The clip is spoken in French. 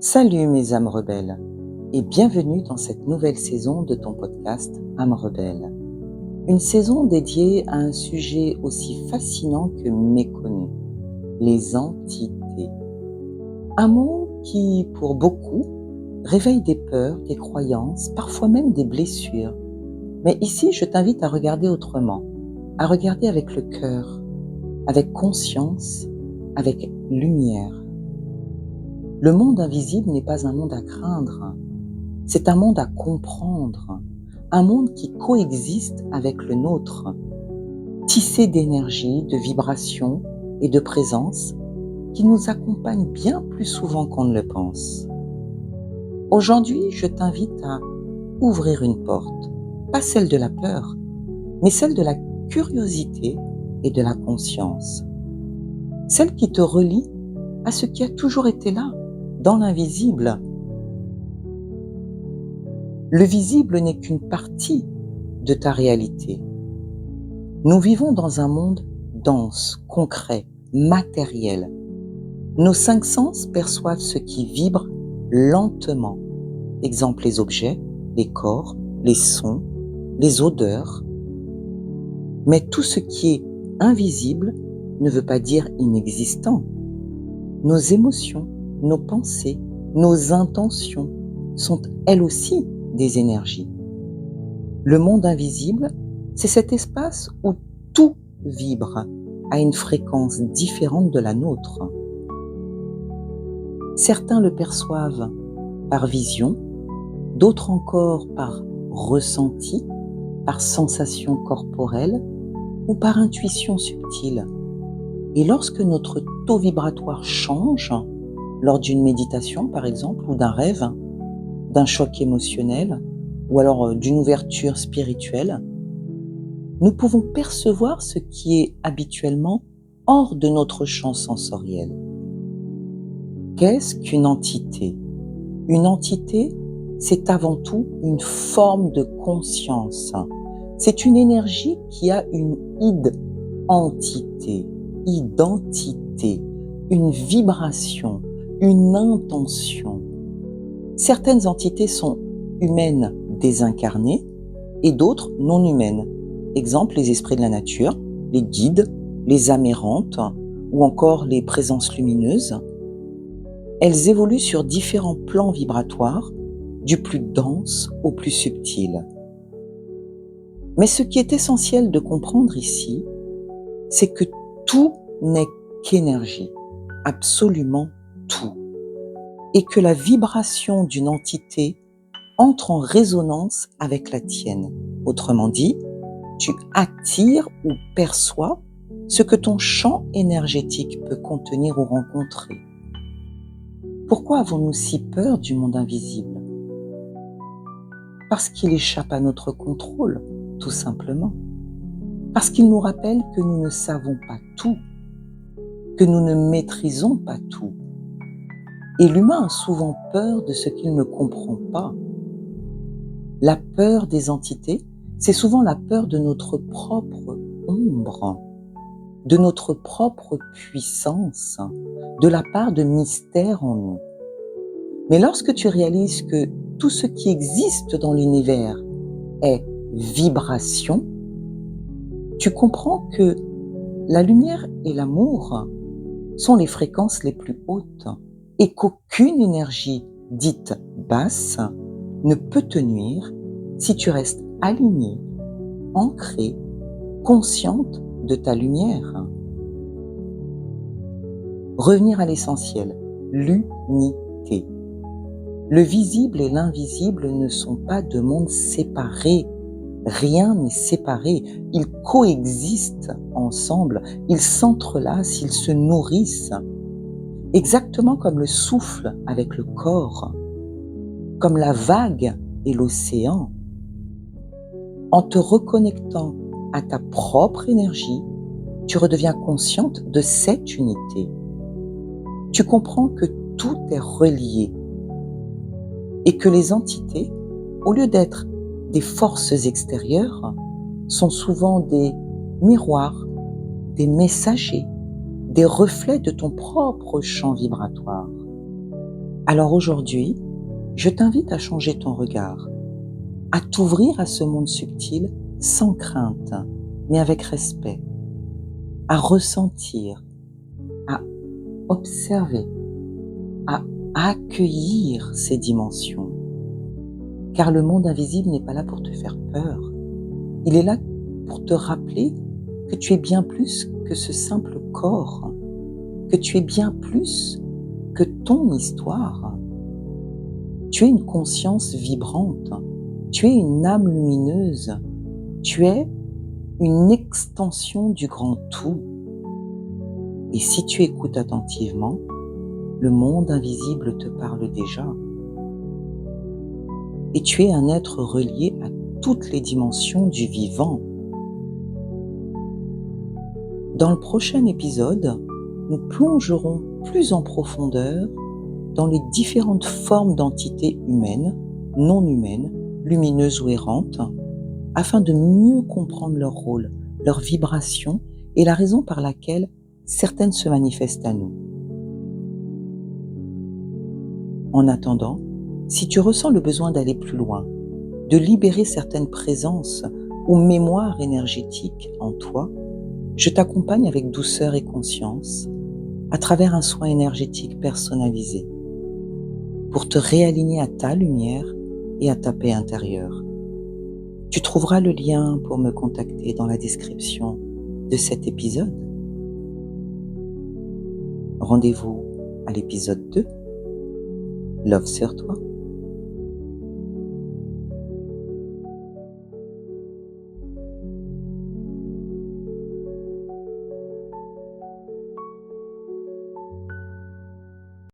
Salut mes âmes rebelles et bienvenue dans cette nouvelle saison de ton podcast Âmes rebelles. Une saison dédiée à un sujet aussi fascinant que méconnu, les entités. Un mot qui, pour beaucoup, réveille des peurs, des croyances, parfois même des blessures. Mais ici, je t'invite à regarder autrement, à regarder avec le cœur, avec conscience, avec lumière. Le monde invisible n'est pas un monde à craindre, c'est un monde à comprendre, un monde qui coexiste avec le nôtre, tissé d'énergie, de vibrations et de présence qui nous accompagnent bien plus souvent qu'on ne le pense. Aujourd'hui, je t'invite à ouvrir une porte, pas celle de la peur, mais celle de la curiosité et de la conscience. Celle qui te relie à ce qui a toujours été là, dans l'invisible. Le visible n'est qu'une partie de ta réalité. Nous vivons dans un monde dense, concret, matériel. Nos 5 sens perçoivent ce qui vibre lentement. Exemple, les objets, les corps, les sons, les odeurs. Mais tout ce qui est invisible ne veut pas dire inexistant. Nos émotions, nos pensées, nos intentions sont elles aussi des énergies. Le monde invisible, c'est cet espace où tout vibre à une fréquence différente de la nôtre. Certains le perçoivent par vision, d'autres encore par ressenti, par sensation corporelle ou par intuition subtile. Et lorsque notre taux vibratoire change, lors d'une méditation par exemple, ou d'un rêve, d'un choc émotionnel, ou alors d'une ouverture spirituelle, nous pouvons percevoir ce qui est habituellement hors de notre champ sensoriel. Qu'est-ce qu'une entité ? Une entité, c'est avant tout une forme de conscience. C'est une énergie qui a une identité, une vibration, une intention. Certaines entités sont humaines désincarnées et d'autres non humaines. Exemple, les esprits de la nature, les guides, les âmes errantes ou encore les présences lumineuses. Elles évoluent sur différents plans vibratoires, du plus dense au plus subtil. Mais ce qui est essentiel de comprendre ici, c'est que tout n'est qu'énergie, absolument tout, et que la vibration d'une entité entre en résonance avec la tienne. Autrement dit, tu attires ou perçois ce que ton champ énergétique peut contenir ou rencontrer. Pourquoi avons-nous si peur du monde invisible ? Parce qu'il échappe à notre contrôle, tout simplement. Parce qu'il nous rappelle que nous ne savons pas tout, que nous ne maîtrisons pas tout. Et l'humain a souvent peur de ce qu'il ne comprend pas. La peur des entités, c'est souvent la peur de notre propre ombre, de notre propre puissance, de la part de mystère en nous. Mais lorsque tu réalises que tout ce qui existe dans l'univers est vibration, tu comprends que la lumière et l'amour sont les fréquences les plus hautes et qu'aucune énergie dite basse ne peut te nuire si tu restes alignée, ancrée, consciente de ta lumière. Revenir à l'essentiel, l'unité. Le visible et l'invisible ne sont pas deux mondes séparés. Rien n'est séparé. Ils coexistent ensemble, ils s'entrelacent, ils se nourrissent. Exactement comme le souffle avec le corps, comme la vague et l'océan. En te reconnectant à ta propre énergie, tu redeviens consciente de cette unité. Tu comprends que tout est relié et que les entités, au lieu d'être des forces extérieures, sont souvent des miroirs, des messagers, des reflets de ton propre champ vibratoire. Alors aujourd'hui, je t'invite à changer ton regard, à t'ouvrir à ce monde subtil sans crainte, mais avec respect, à ressentir, à observer, à accueillir ces dimensions. Car le monde invisible n'est pas là pour te faire peur. Il est là pour te rappeler que tu es bien plus que ce simple corps, que tu es bien plus que ton histoire. Tu es une conscience vibrante, tu es une âme lumineuse, tu es une extension du grand tout. Et si tu écoutes attentivement, le monde invisible te parle déjà. Et tu es un être relié à toutes les dimensions du vivant. Dans le prochain épisode, nous plongerons plus en profondeur dans les différentes formes d'entités humaines, non humaines, lumineuses ou errantes, afin de mieux comprendre leur rôle, leur vibration et la raison par laquelle certaines se manifestent à nous. En attendant, si tu ressens le besoin d'aller plus loin, de libérer certaines présences ou mémoires énergétiques en toi, je t'accompagne avec douceur et conscience à travers un soin énergétique personnalisé pour te réaligner à ta lumière et à ta paix intérieure. Tu trouveras le lien pour me contacter dans la description de cet épisode. Rendez-vous à l'épisode 2. Love sur toi.